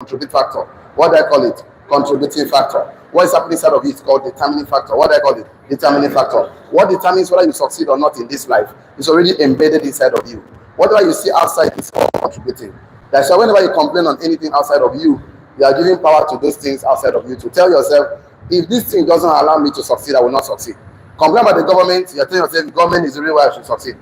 contributing factor. What do I call it? Contributing factor. What is happening inside of you is called determining factor. What do I call it? Determining factor. What determines whether you succeed or not in this life is already embedded inside of you. Whatever you see outside is all contributing. That's why whenever you complain on anything outside of you, you are giving power to those things outside of you to tell yourself, if this thing doesn't allow me to succeed, I will not succeed. Complain about the government, you're telling yourself, the government is the reason why I should succeed.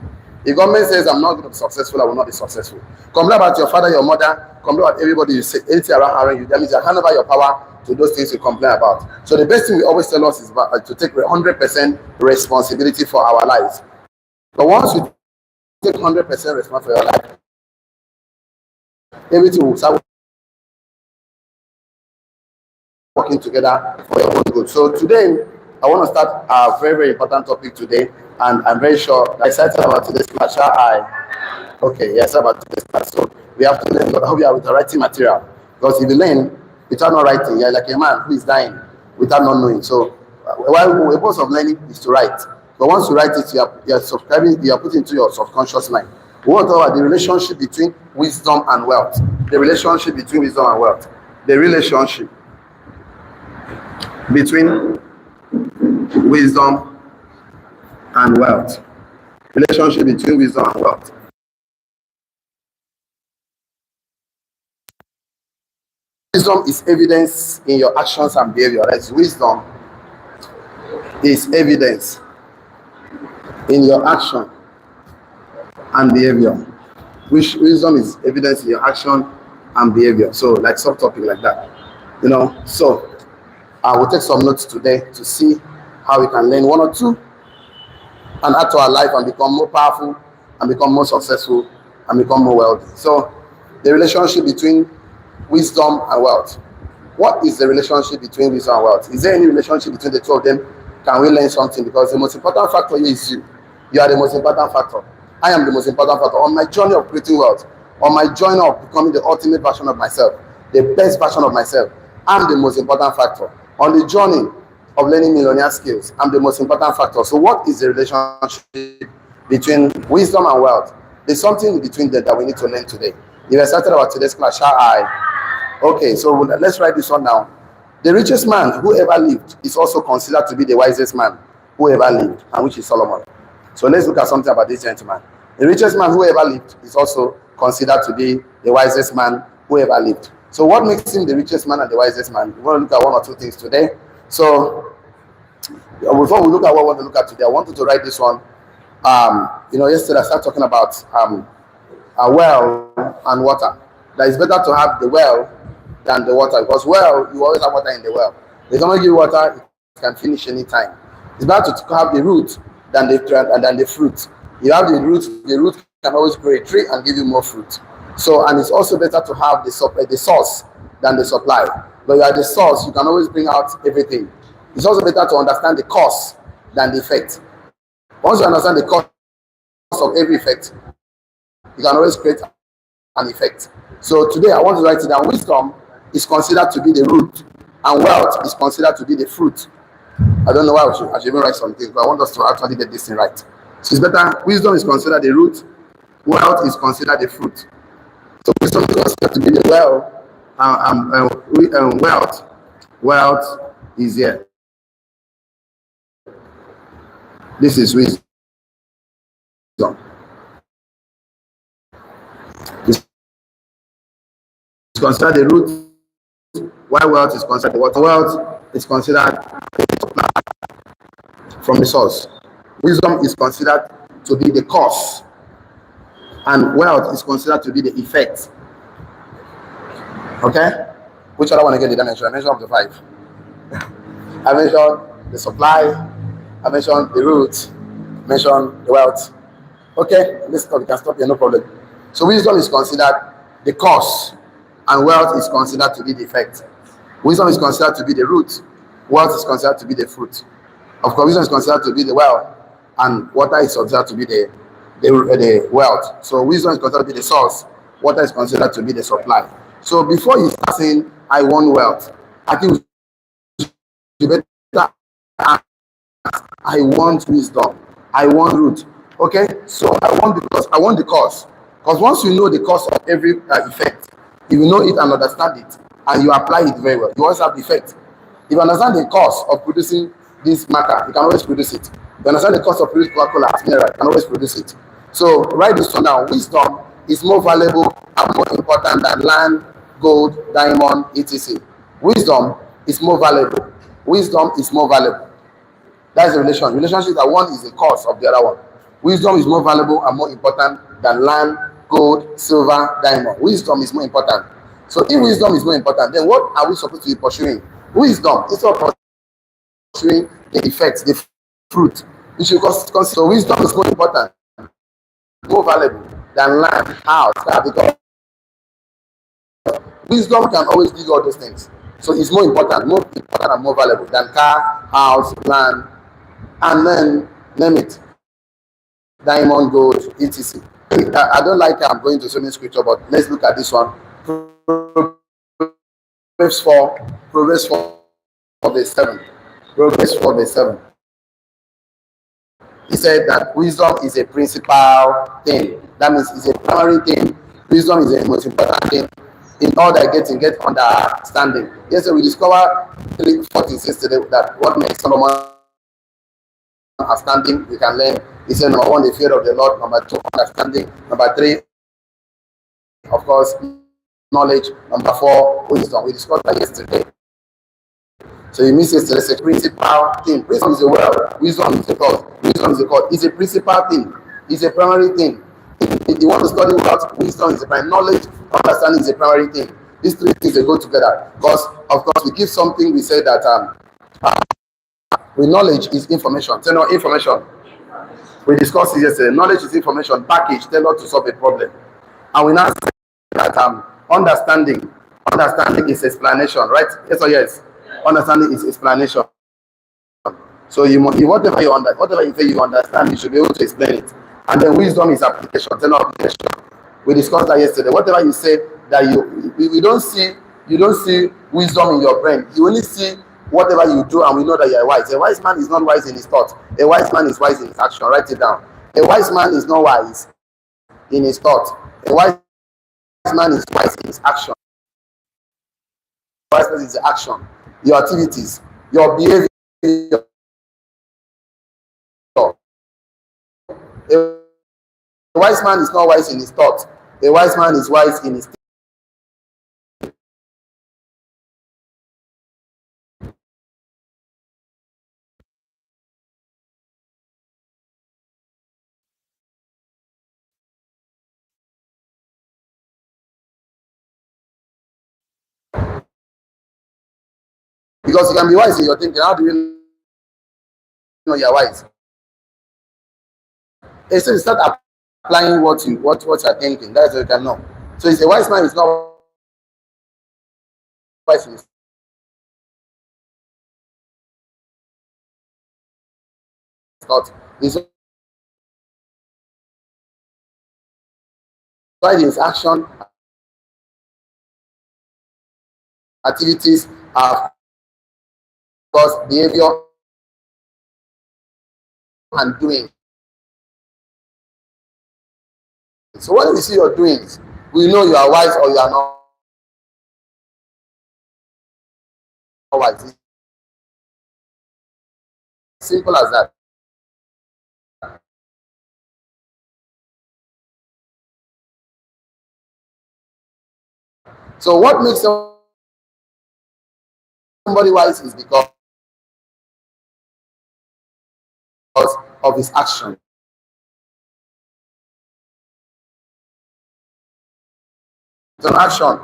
If government says I'm not going to be successful, I will not be successful. Complain about your father, your mother, complain about everybody you say, anything around you. That means you hand over your power to those things you complain about. So the best thing we always tell us is to take 100% responsibility for our lives. But once you take 100% responsibility for your life, everything will start working together for your own good. So today, I want to start a very, very important topic today, and I'm very sure I'm excited about today's class. Okay, yes, about today's class. So we have to learn how we are with the writing material. Because if you learn without not writing, you're like a man who is dying without not knowing. So while the purpose of learning is to write. But once you write it, you are subscribing, you are putting into your subconscious mind. We want to talk about the relationship between wisdom and wealth. The relationship between wisdom and wealth. The relationship between wisdom and wealth. Relationship between wisdom and wealth. Wisdom is evidence in your actions and behavior. That's wisdom is evidence in your action and behavior. Which wisdom is evidence in your action and behavior. So like subtopic like that. So I will take some notes today to see how we can learn one or two and add to our life and become more powerful and become more successful and become more wealthy. So the relationship between wisdom and wealth. What is the relationship between wisdom and wealth? Is there any relationship between the two of them? Can we learn something? Because the most important factor here is you. You are the most important factor. I am the most important factor. On my journey of creating wealth, on my journey of becoming the ultimate version of myself, the best version of myself, I'm the most important factor. On the journey of learning millionaire skills, I'm the most important factor. So what is the relationship between wisdom and wealth? There's something between them that we need to learn today. If I started about today's class, okay, so let's write this one down. The richest man who ever lived is also considered to be the wisest man who ever lived, and which is Solomon. So let's look at something about this gentleman. The richest man who ever lived is also considered to be the wisest man who ever lived. So what makes him the richest man and the wisest man? We want to look at one or two things today. So before we look at what we want to look at today, I wanted to write this one. Yesterday I started talking about a well and water. That it's better to have the well than the water, because well, you always have water in the well. If someone give you water, it can finish anytime. It's better to have the root than the fruit. You have the root can always grow a tree and give you more fruit. So, and it's also better to have the source than the supply. But you are the source, you can always bring out everything. It's also better to understand the cause than the effect. Once you understand the cause of every effect, you can always create an effect. So today I want to write it down. Wisdom is considered to be the root, and wealth is considered to be the fruit. I don't know why I should even write something, but I want us to actually get this thing right. So it's better. Wisdom is considered the root, wealth is considered the fruit. So wisdom is considered to be the well, wealth is here. This is wisdom. It's considered the root, while wealth is considered the water. Wealth is considered from the source. Wisdom is considered to be the cause, and wealth is considered to be the effect. Okay? Which other one again did I mention? I mentioned up to 5. I mentioned the supply, I mentioned the root, I mentioned the wealth. Okay, let's stop. We can stop here, no problem. So wisdom is considered the cause, and wealth is considered to be the effect. Wisdom is considered to be the root, wealth is considered to be the fruit. Of course, wisdom is considered to be the well, and water is considered to be the wealth. So wisdom is considered to be the source, water is considered to be the supply. So before you start saying, I want wealth, I think you better ask, I want wisdom, I want root. Okay, so I want the cause. Because once you know the cause of every effect, if you know it and understand it, and you apply it very well, you always have the effect. If you understand the cost of producing this marker, you can always produce it. If you understand the cost of producing Coca-Cola as mineral, you can always produce it. So write this one down. Wisdom is more valuable and more important than land, gold, diamond, etc. Wisdom is more valuable. Wisdom is more valuable. That's the relation. Relationship that one is the cause of the other one. Wisdom is more valuable and more important than land, gold, silver, diamond. Wisdom is more important. So if wisdom is more important, then what are we supposed to be pursuing? Wisdom is not pursuing the effects, the fruit. We should consider. So wisdom is more important, more valuable than land, house, car, because wisdom can always give you all those things. So it's more important and more valuable than car, house, land, and then name it, diamond, gold, etc. I don't like I'm going to so many scripture, but let's look at this one. Proverbs 4, verse 7. Proverbs 4, verse 7. He said that wisdom is a principal thing. That means it's a primary thing. Wisdom is the most important thing. In all that get understanding. Yes, so we discover 4 things yesterday that what makes Solomon understanding, we can learn. He said, number 1, the fear of the Lord. Number 2, understanding. Number 3, of course, knowledge. Number 4, wisdom. We discussed that yesterday. So you miss yesterday, it's a principal thing. Wisdom is a word. Wisdom is a cause. Wisdom is a cause. It's a principal thing. It's a primary thing. If you want to study what wisdom is a primary, knowledge, understanding is a primary thing. These 3 things, they go together. Because, of course, we give something, we say that with knowledge is information. So, no, information. We discussed it yesterday. Knowledge is information, package, tailored to solve a problem. And we now say that understanding is explanation, right? Yes or yes? Understanding is explanation. So whatever you say you understand, you should be able to explain it. And then wisdom is application, application. We discussed that yesterday. Whatever you say that you don't see wisdom in your brain. You only see whatever you do, and we know that you are wise. A wise man is not wise in his thoughts. A wise man is wise in his action. Write it down. A wise man is not wise in his thoughts. A wise man is wise in his action. A wise man is action, your activities, your behavior. A wise man is not wise in his thoughts. A wise man is wise in his because you can be wise in your thinking. How do you know you're wise? So you start applying what you're thinking. That's what you can know. So it's a wise man is not wise in his thoughts. He's wise in his action, activities, of course, behavior, and doing. So when we see your doings, we know you are wise or you are not wise. It's simple as that. So what makes somebody wise is because of his action. It's an action.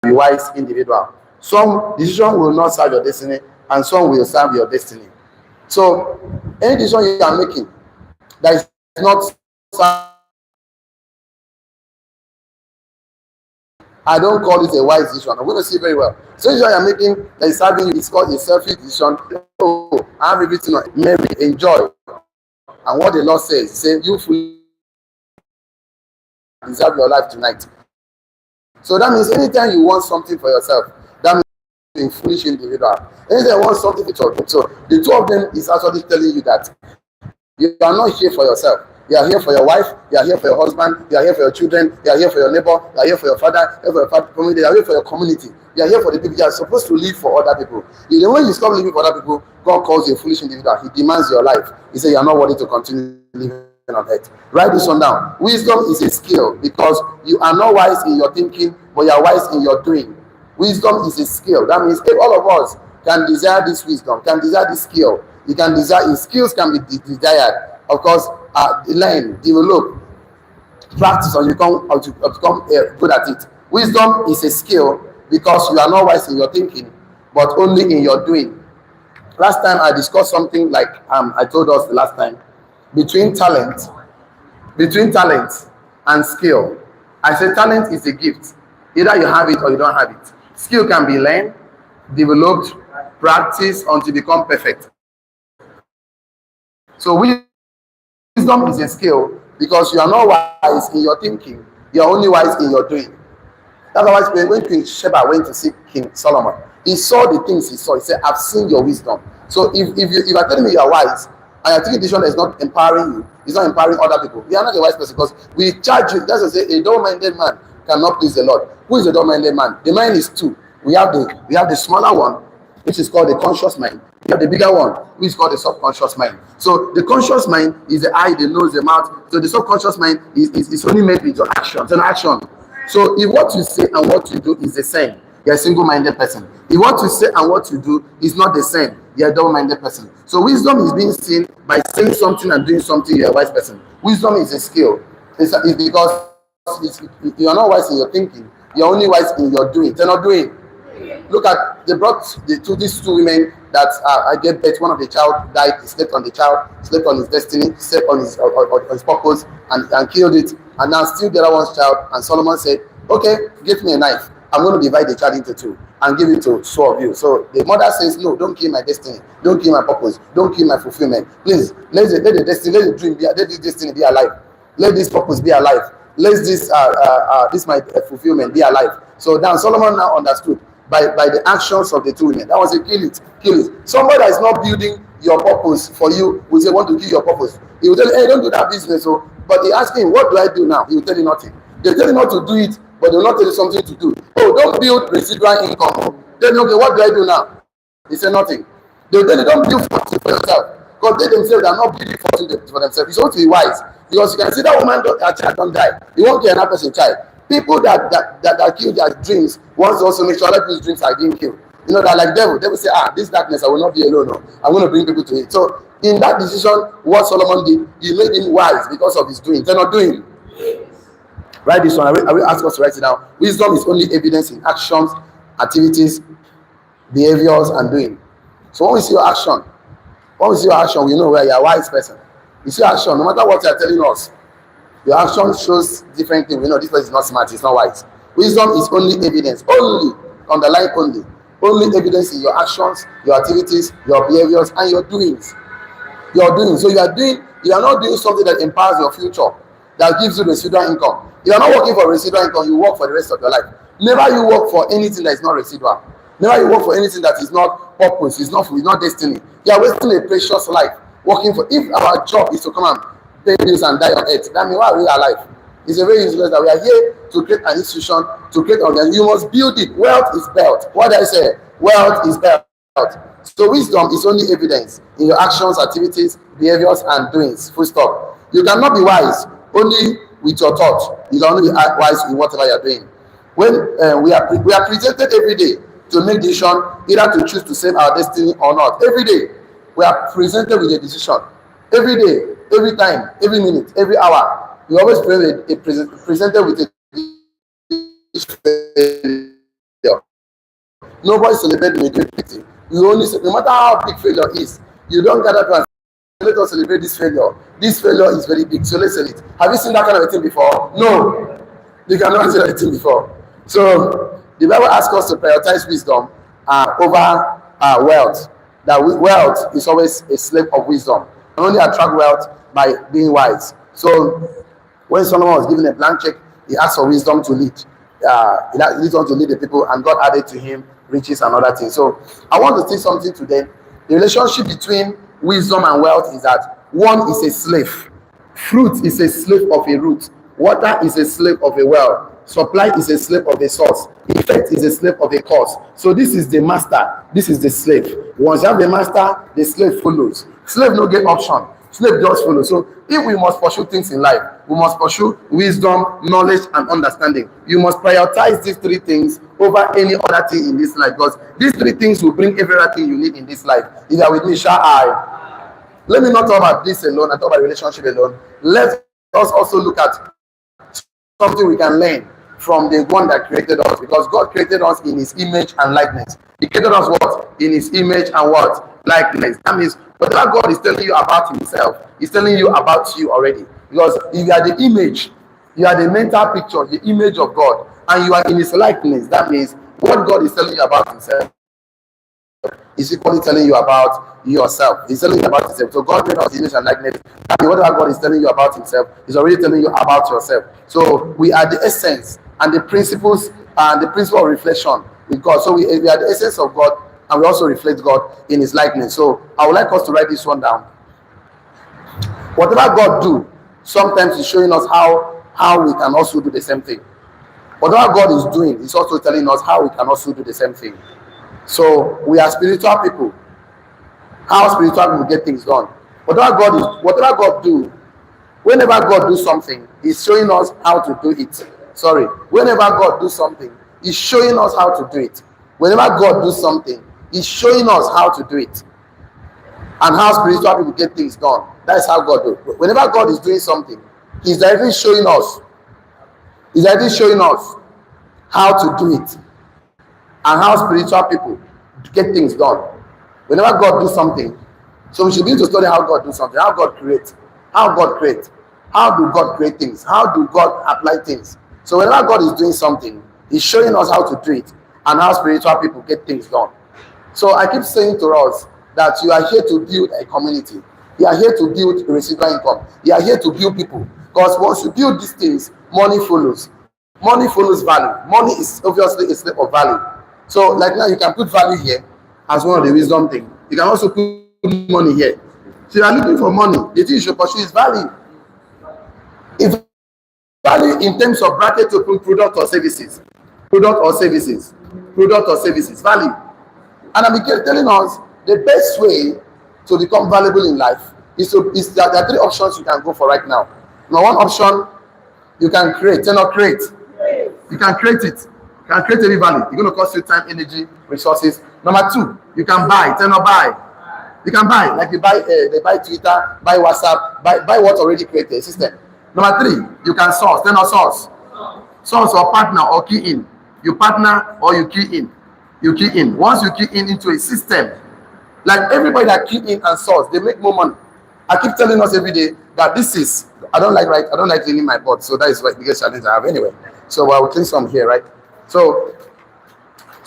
Be wise individual. Some decision will not serve your destiny, and some will serve your destiny. So any decision you are making that is not, I don't call it a wise decision. I'm going to see very well. So decision you are making that is serving you is called a selfish decision. Oh, I have everything on Mary, enjoy. And what the Lord says, say you fully deserve your life tonight. So that means anytime you want something for yourself, that means you're a foolish individual. Anytime you want something for yourself, so the two of them is actually telling you that you are not here for yourself. You are here for your wife, you are here for your husband, you are here for your children, you are here for your neighbor, you are here for your father, you are here for your family, you are here for your community. You are here for the people. You are supposed to live for other people. You know, when you stop living for other people, God calls you a foolish individual. He demands your life. He says you are not worthy to continue living on earth. Write this one down. Wisdom is a skill because you are not wise in your thinking, but you are wise in your doing. Wisdom is a skill. That means if all of us can desire this wisdom, can desire this skill, you can desire. Skills can be desired. Of course, learn, develop, practice, or you become good at it. Wisdom is a skill because you are not wise in your thinking, but only in your doing. Last time I discussed something like I told us the last time between talent and skill. I said talent is a gift. Either you have it or you don't have it. Skill can be learned, developed, practiced until you become perfect. So wisdom is a skill because you are not wise in your thinking. You are only wise in your doing. That's why when King Sheba went to see King Solomon, he saw the things he saw. He said, I've seen your wisdom. So if you are telling me you are wise, and your thinking decision is not empowering you, it's not empowering other people, you are not a wise person because we charge you. That's to say, a dull-minded man cannot please the Lord. Who is a dull-minded man? The mind is two. We have the smaller one, which is called the conscious mind. We have the bigger one, which is called the subconscious mind. So the conscious mind is the eye, the nose, the mouth. So the subconscious mind is only made with your action. It's an action. So if what you say and what you do is the same, you're a single-minded person. If what you say and what you do is not the same, you're a double-minded person. So wisdom is being seen by saying something and doing something. You're a wise person. Wisdom is a skill. It's because you are not wise in your thinking. You're only wise in your doing. They're not doing. Look at, they brought these two women that I gave birth. One of the child died. He slept on the child, slept on his destiny, slept on his purpose, and killed it. And now still the other one's child. And Solomon said, "Okay, give me a knife. I'm going to divide the child into two and give it to two of you." So the mother says, "No, don't kill my destiny. Don't kill my purpose. Don't kill my fulfillment. Please, let the destiny, let the dream be, let this destiny be alive. Let this purpose be alive. Let this my fulfillment be alive." So now Solomon now understood by the actions of the two women. That was a kill it. Somebody that is not building your purpose for you will say, "Want to kill your purpose." He will tell you, "Hey, don't do that business." So, but they ask him, "What do I do now?" He will tell you nothing. They tell you not to do it, but they will not tell you something to do. "Oh, don't build residual income." Then, "Okay, what do I do now?" He said nothing. They will tell you, "Don't build fortune for yourself," because they themselves are not building fortune for themselves. It's supposed to be wise, because you can see that woman, her child don't die. You won't kill another person's child. People that kill their dreams wants to also make sure that people's dreams are being killed. You know, that like devil. Devil say, "This darkness, I will not be alone. No. I'm going to bring people to it." So in that decision, what Solomon did, he made him wise because of his doing. They're not doing. Write this one. I will ask us to write it down. Wisdom is only evidence in actions, activities, behaviors, and doing. So when we see your action, we know where you're a wise person. You see action, no matter what you're telling us, your action shows different things. We know this person is not smart, it's not wise. Wisdom is only evidence, only evidence in your actions, your activities, your behaviors, and your doings. So you are not doing something that empowers your future, that gives you residual income. You are not working for residual income, you work for the rest of your life. Never you work for anything that is not residual. Never you work for anything that is not purpose, it's not destiny. You are wasting a precious life working for. If our job is to come and pay bills and die on earth, that means why are we alive? It's a very useless that we are here to create an institution, to create an organization. You must build it. Wealth is wealth. What did I say? Wealth is wealth. So wisdom is only evidence in your actions, activities, behaviors, and doings. Full stop. You cannot be wise only with your thought. You can only be wise in whatever you are doing. When we are presented every day to make decision, either to choose to save our destiny or not. Every day we are presented with a decision. Every day, every time, every minute, every hour. You always presented with a failure. Nobody celebrates mediocrity. You only say, no matter how big failure is, you don't gather to let us celebrate this failure. This failure is very big, so let's celebrate it. Have you seen that kind of a thing before? No. You cannot see that thing before. So the Bible asks us to prioritize wisdom over wealth. That wealth is always a slave of wisdom. You only attract wealth by being wise. So when Solomon was given a blank check, he asked for wisdom to lead. He asked wisdom to lead the people, and God added to him riches and other things. So I want to say something today. The relationship between wisdom and wealth is that one is a slave Fruit is a slave of a root. Water is a slave of a well. Supply is a slave of a source. Effect is a slave of a cause. So this is the master. This is the slave. Once you have the master, the slave follows. Slave no get option. Slave just follow. So if we must pursue things in life, we must pursue wisdom, knowledge, and understanding. You must prioritize these three things over any other thing in this life, because these three things will bring everything you need in this life. If you are with me, shall I? Let me not talk about this alone. I talk about relationship alone. Let us also look at something we can learn from the one that created us, because God created us in his image and likeness. He created us what? In his image and what? Likeness. That means whatever God is telling you about himself, he's telling you about you already. Because if you are the image, you are the mental picture, the image of God, and you are in his likeness, that means what God is telling you about himself is equally telling you about yourself. He's telling you about himself. So God made us image and likeness. And whatever God is telling you about himself, he's already telling you about yourself. So we are the essence and the principles and the principle of reflection with God. So we are the essence of God, and we also reflect God in his likeness. So I would like us to write this one down. Whatever God do, sometimes he's showing us how we can also do the same thing. Whatever God is doing, he's also telling us how we can also do the same thing. So we are spiritual people. How spiritual people get things done. Whatever God do, whenever God do something, he's showing us how to do it. Whenever God do something, he's showing us how to do it. Whenever God do something, he's showing us how to do it. And how spiritual people get things done. That's how God do it. Whenever God is doing something, he's directly showing us. He's directly showing us how to do it. And how spiritual people get things done. Whenever God do something, so we should begin to study how God do something, how God create, how God create, how do God create things, how do God apply things. So whenever God is doing something, he's showing us how to do it and how spiritual people get things done. So I keep saying to us that you are here to build a community. You are here to build a residual income. You are here to build people. Because once you build these things, money follows. Money follows value. Money is obviously a slave of value. So like now you can put value here as one of the wisdom things. You can also put money here. So you are looking for money. The thing you should pursue is value. If value in terms of bracket to put product or services. Product or services. Product or services. Value. And I'm telling us the best way to become valuable in life is that there are three options you can go for right now. Now, one option, you can create. Create. You can create it. You can create any value. It's going to cost you time, energy, resources. Number two, you can buy. Buy. You can buy. Like they buy Twitter, buy WhatsApp, buy what already created system. Number three, you can source. Source. Source or partner or key in. You partner or you key in. You key in. Once you key in into a system, like everybody that key in and source, they make more money. I keep telling us every day that this is, I don't like cleaning my pot, so that is the biggest challenge I have anyway. So I will clean some here, right? So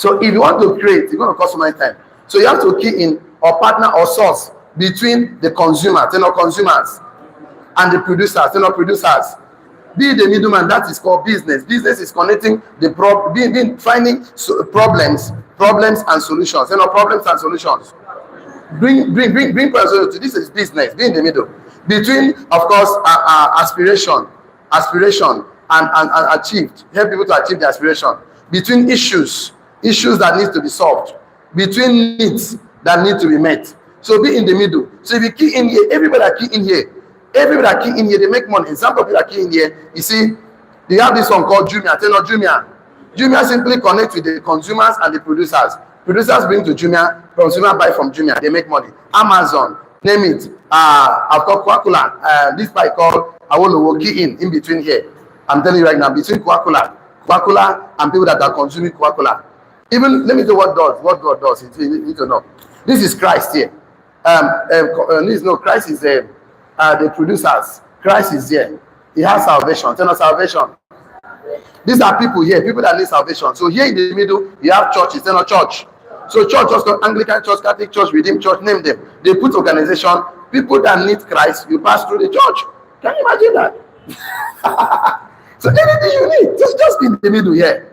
if you want to create, it's going to cost you much time. So you have to key in or partner or source between the consumer, consumers, and the producers, producers. Be the middleman. That is called business. Business is connecting the finding problems and solutions. Problems and solutions. Bring person to this is business. Be in the middle between, of course, aspiration, and achieved. Help people to achieve the aspiration. Between issues that need to be solved. Between needs that need to be met. So be in the middle. So if you key in here, everybody that key in here, they make money. Some people that key in here, you see, they have this one called Jumia. Jumia. Jumia simply connects with the consumers and the producers. Producers bring to Jumia, consumer buy from Jumia, they make money. Amazon, name it. I've got Coca-Cola. This bike called Awolowo, key in between here. I'm telling you right now, between Coca-Cola and people that are consuming Coca-Cola. Even, let me tell you what God does. You need to know. This is Christ here. Christ is the producers. Christ is here. He has salvation. Salvation. These are people here, people that need salvation. So here in the middle, you have churches. Church. So church, just Anglican Church, Catholic Church, Redeemed Church, name them. They put organization. People that need Christ, you pass through the church. Can you imagine that? So anything you need, just be in the middle here.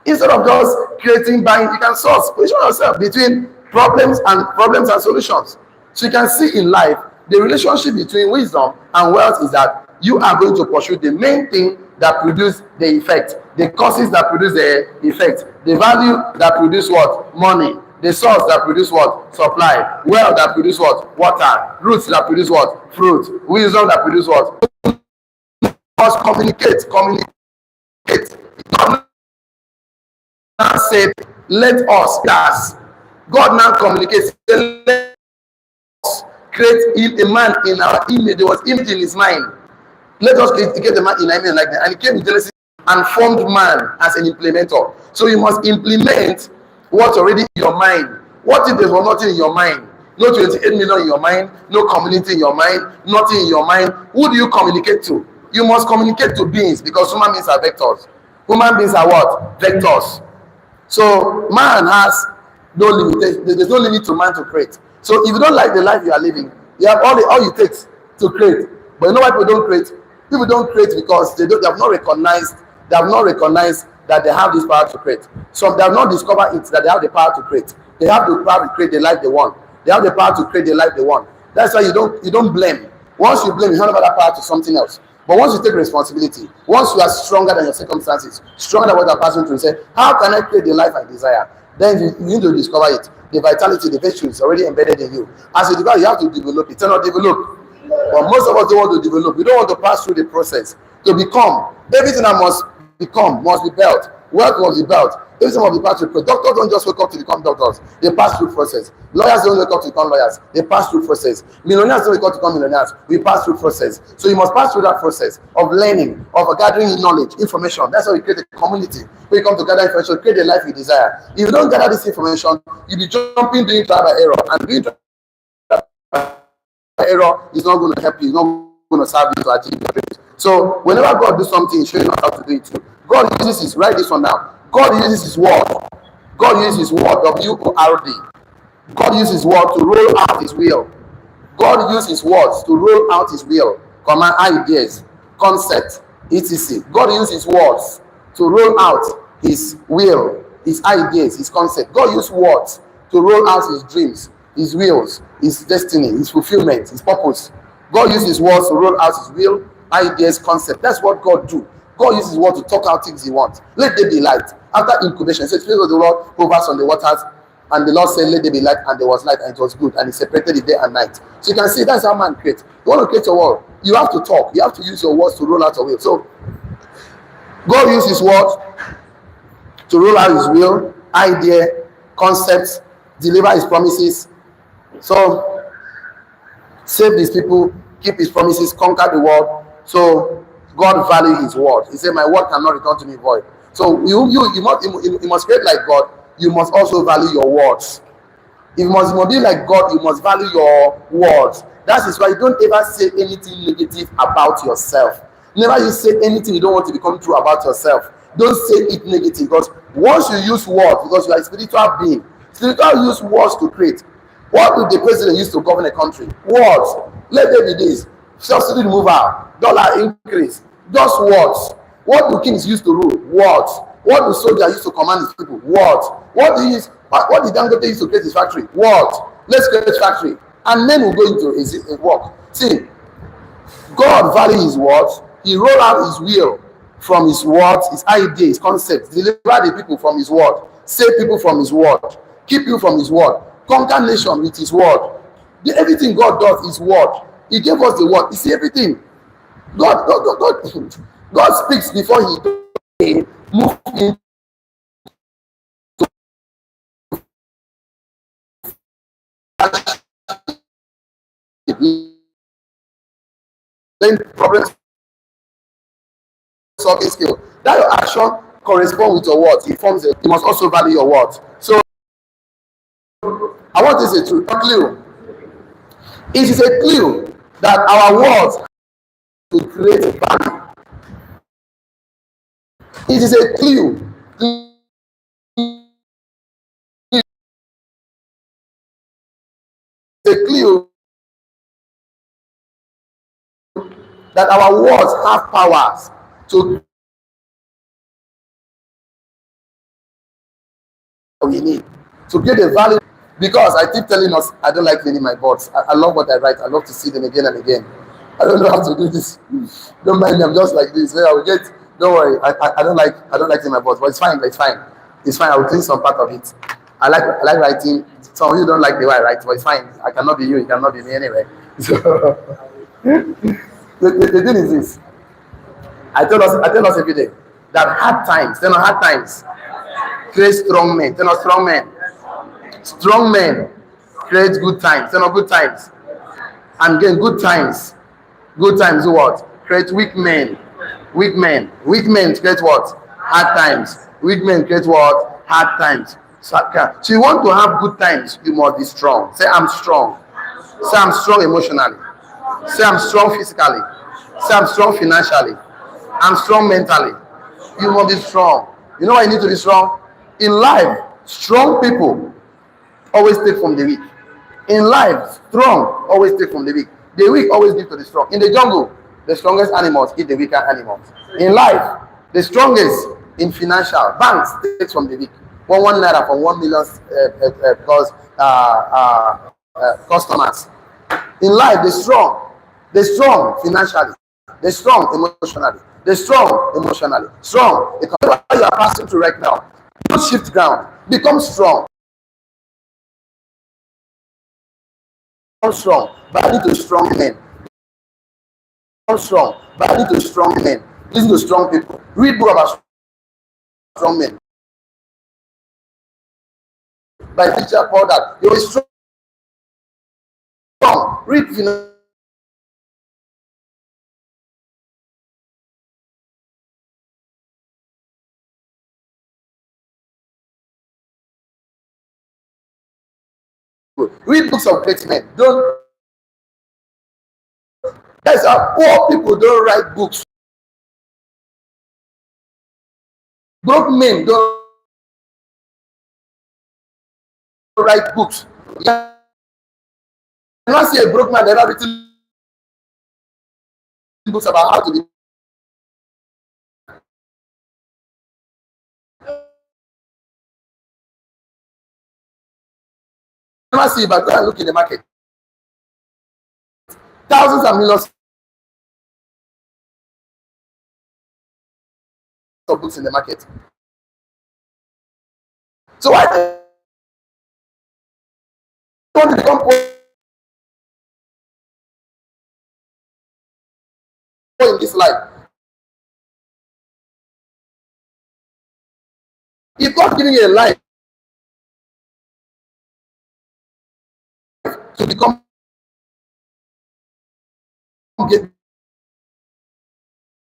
Instead of just creating, buying, you can source, position yourself between problems and solutions. So you can see in life The relationship between wisdom and wealth is that you are going to pursue the main thing that produce the effect, the causes that produce the effect, the value that produce what? Money. The source that produce what? Supply. Well that produce what? Water. Roots that produce what? Fruit. Wisdom that produce what? Must communicate. God now said, let us, yes. God now communicates. Let us create a man in our image. There was image in his mind. Let us create a man in our image like that. And he came in Genesis and formed man as an implementer. So you must implement what's already in your mind. What if there was nothing in your mind? No 28 million in your mind, no community in your mind, nothing in your mind. Who do you communicate to? You must communicate to beings, because human beings are vectors. Human beings are what? Vectors. So man has no limit. There's no limit to man to create. So if you don't like the life you are living, you have all it takes to create. But you know why people don't create? People don't create because they have not recognized that they have this power to create. So they have not discovered it, that they have the power to create. They have the power to create the life they want. They have the power to create the life they want. That's why you don't blame. Once you blame, you hand over that power to something else. But once you take responsibility, once you are stronger than your circumstances, stronger than what you're passing through, say, how can I create the life I desire? Then you need to discover it. The vitality, the virtue is already embedded in you. As you develop, you have to develop it. Not develop. But most of us don't want to develop. We don't want to pass through the process to become. Everything that must become must be built. Wealth must be built. Everything must be passed through. Doctors don't just wake up to become doctors. They pass through process. Lawyers don't wake up to become lawyers. They pass through process. Millionaires don't wake up to become millionaires. We pass through process. So you must pass through that process of learning, of gathering knowledge, information. That's how you create a community. When you come to gather information, create the life you desire. If you don't gather this information, you'll be jumping, doing trial by error. And doing trial by error is not going to help you. It's not going to serve you to achieve your dreams. So whenever God does something, show you how to do it too. God uses his, write this one down. God uses his word. God uses his word, W-O-R-D. God uses his word to roll out his will. God uses his words to roll out his will. Command, ideas, concept, etc. God uses his words to roll out his will, his ideas, his concept. God uses words to roll out his dreams, his wills, his destiny, his fulfillment, his purpose. God uses his words to roll out his will, ideas, concept. That's what God do. God uses his word to talk out things he wants. Let there be light. After incubation, it says, Spirit of the Lord hovers on the waters, and the Lord said, let there be light, and there was light, and it was good, and he separated the day and night. So you can see that's how man creates. You want to create your world, you have to talk. You have to use your words to roll out your will. So God uses his word to roll out his will, idea, concepts, deliver his promises. So save these people, keep his promises, conquer the world. So God value his word. He said, my word cannot return to me void. So you must create like God. You must also value your words. If you must be like God, you must value your words. That is why you don't ever say anything negative about yourself. Never you say anything you don't want to become true about yourself. Don't say it negative, because once you use words, because you are a spiritual being, spiritual use words to create. What did the president use to govern a country? Words. Let there be this. Subsidy removal, dollar increase. Just words. What do kings use to rule? Words. What do soldiers use to command his people? Words. What did Dangote use to create his factory? Words. Let's create a factory. And men will go into a work. See, God values his words. He rolled out his will from his words, his ideas, his concepts. Deliver the people from his word. Save people from his word. Keep you from his word. Conquer nation with his word. Everything God does is word. He gave us the word. You see everything. God speaks before he moves in. Problem solving skill. That your action corresponds with your words. It forms it. You must also value your words. So I want this a clue. It is a clue that our words to create value. It is a clue. A clue that our words have powers to we need to get the value. Because I keep telling us I don't like cleaning my boards. I love what I write. I love to see them again and again. I don't know how to do this. Don't mind me. I'm just like this. I will get. Don't worry. I don't like cleaning my boards, but it's fine. It's fine. It's fine. I will clean some part of it. I like writing. Some of you don't like the way I write, but it's fine. I cannot be you. You cannot be me anyway. So the thing is this. I tell us every day that hard times create strong men. Tell us strong men. Strong men create good times. Good times. And again, good times do what? Create weak men. Weak men create what? Hard times. Weak men create what? Hard times. So you want to have good times, you must be strong. Say, I'm strong. Say, I'm strong emotionally. Say, I'm strong physically. Say, I'm strong financially. I'm strong mentally. You must be strong. You know why you need to be strong? In life, strong people always take from the weak. In life, strong always take from the weak. The weak always give to the strong. In the jungle, the strongest animals eat the weaker animals. In life, the strongest in financial banks takes from the weak. One naira from 1 million plus customers. In life, the strong financially, the strong emotionally, the strong emotionally, strong. Because you are passing through right now, don't shift ground. Become strong. Strong, but I need to strong men. Strong, but I need to strong men. Listen to strong people. Read book about strong men. By teacher Paul that you are strong. Read, you know. Read books of great men. Don't. That's how poor people don't write books. Broke men don't write books. You cannot see a broke man that have written books about how to be. You cannot see, but go and look in the market. Thousands and millions of books in the market. So why do you want to become poor in this life? If God giving you a life to become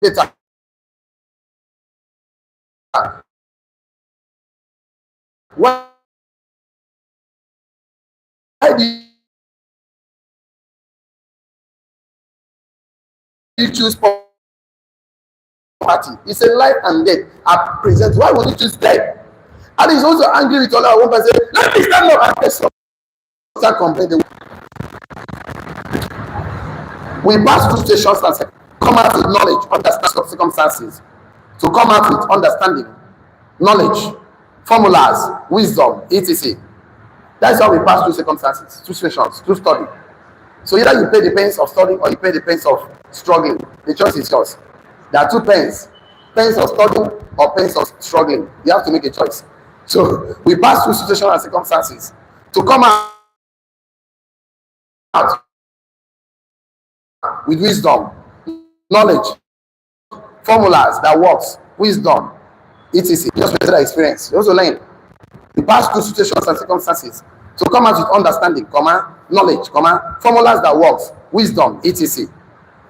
better, why do you choose poverty? It's a life and death are present. Why would you choose death? And he's also angry with all our one person. Let me stand up and start complaining. We pass through stations and come out with knowledge, understand of circumstances. To come out with understanding, knowledge, formulas, wisdom, etc. That's how we pass through circumstances, through situations, through study. So either you pay the pains of studying or you pay the pains of struggling. The choice is yours. There are two pains of studying or pains of struggling. You have to make a choice. So we pass through situations and circumstances to come out with wisdom, knowledge, formulas that works, wisdom, etc. Just with that experience. You also learn. We pass through situations and circumstances to come out with understanding, knowledge, formulas that works, wisdom, etc.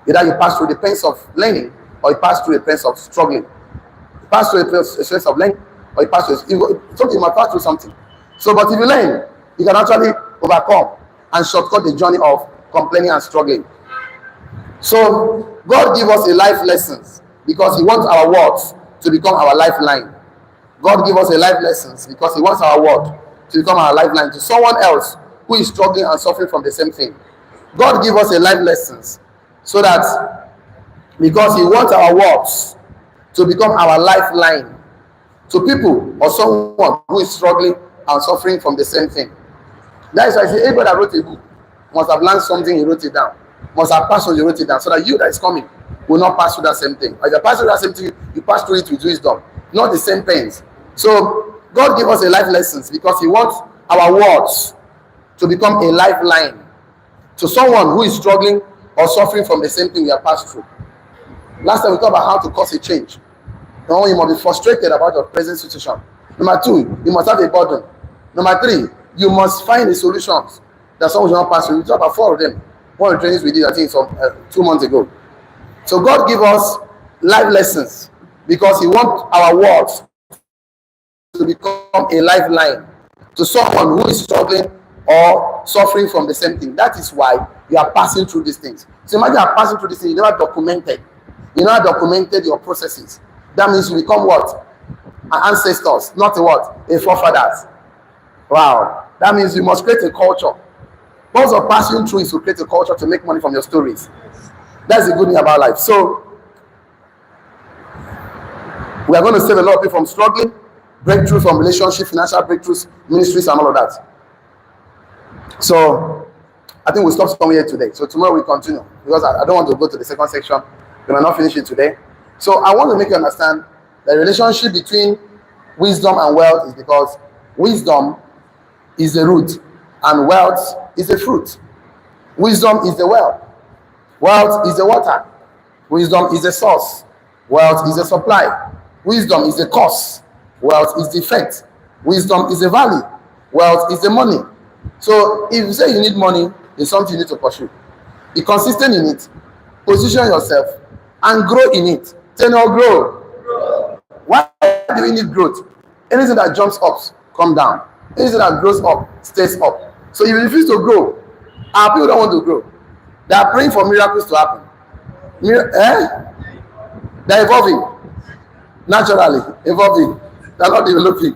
Either you pass through the pains of learning or you pass through the pains of struggling. You pass through the pains of learning or you pass through something. You might pass through something. So, but if you learn, you can actually overcome and shortcut the journey of complaining and struggling. So, God give us a life lessons because He wants our words to become our lifeline. God give us a life lessons because He wants our word to become our lifeline to someone else who is struggling and suffering from the same thing. God give us a life lessons so that because He wants our words to become our lifeline to people or someone who is struggling and suffering from the same thing. That is why I say everybody that wrote a book must have learned something, he wrote it down. Must have passed on, you wrote it down. So that you that is coming will not pass through that same thing. If you pass through that same thing, you pass through it with wisdom, not the same pains. So God gave us a life lessons because he wants our words to become a lifeline to someone who is struggling or suffering from the same thing we have passed through. Last time we talked about how to cause a change. Number one, you must be frustrated about your present situation. Number two, you must have a burden. Number three, you must find the solutions that someone should not pass through. We talked about 4 of them. One of the trainings we did, I think, 2 months ago. So God give us life lessons because he wants our words to become a lifeline to someone who is struggling or suffering from the same thing. That is why you are passing through these things. So imagine you are passing through these things, you never documented. You never documented your processes. That means you become what? An ancestors, not a what? A forefathers. Wow. That means you must create a culture. Once of passing through is to create a culture to make money from your stories. That's the good thing about life. So we are going to save a lot of people from struggling, breakthrough from relationship, financial breakthroughs, ministries, and all of that. So I think we'll stop somewhere today. So tomorrow we continue because I don't want to go to the second section. We might not finish it today. So I want to make you understand the relationship between wisdom and wealth is because wisdom is the root and wealth is the fruit. Wisdom is the well. Wealth is the water. Wisdom is the source. Wealth is the supply. Wisdom is the cause. Wealth is the effect. Wisdom is the value. Wealth is the money. So if you say you need money, it's something you need to pursue. Be consistent in it. Position yourself and grow in it. Say no, grow. Why do we need growth? Anything that jumps up, come down. Anything that grows up, stays up. So if you refuse to grow, our people don't want to grow. They are praying for miracles to happen. They're evolving. Naturally, evolving. They're not developing.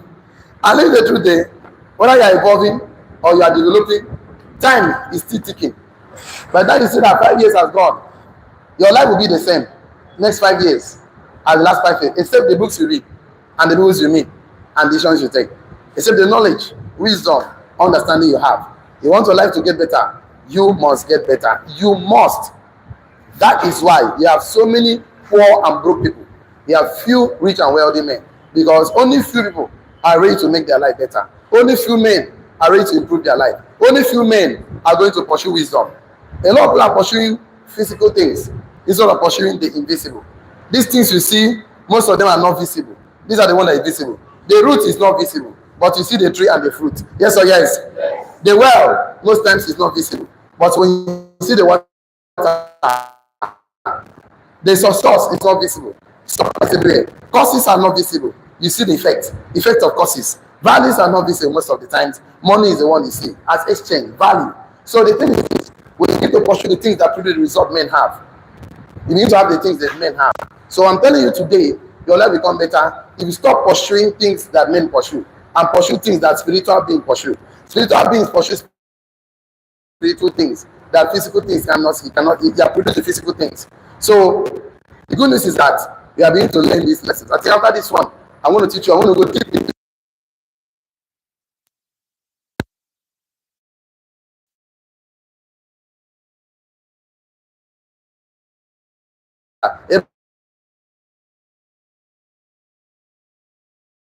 And if the truth is, whether you are evolving or you are developing, time is still ticking. By the time you see that 5 years has gone, your life will be the same next 5 years as the last 5 years, except the books you read and the books you meet and decisions you take. Except the knowledge, wisdom, understanding you have. You want your life to get better, you must get better. You must. That is why you have so many poor and broke people. You have few rich and wealthy men because only few people are ready to make their life better. Only few men are ready to improve their life. Only few men are going to pursue wisdom. A lot of people are pursuing physical things instead of pursuing the invisible. These things you see, most of them are not visible. These are the ones that are visible. The root is not visible, but you see the tree and the fruit. Yes or yes? Yes. The well, most times is not visible, but when you see the water, the source is not visible. Causes are not visible. You see the effect of causes. Values are not visible most of the times. Money is the one you see as exchange, value. So the thing is, we need to pursue the things that produce the result men have. You need to have the things that men have. So I'm telling you today, your life will become better if you stop pursuing things that men pursue and pursue things that spiritual beings pursue. Spiritual beings pursue spiritual things that physical things cannot. They are producing physical things. So the good news is that we are beginning to learn these lessons. I think after this one, I want to teach you. I want to go deep into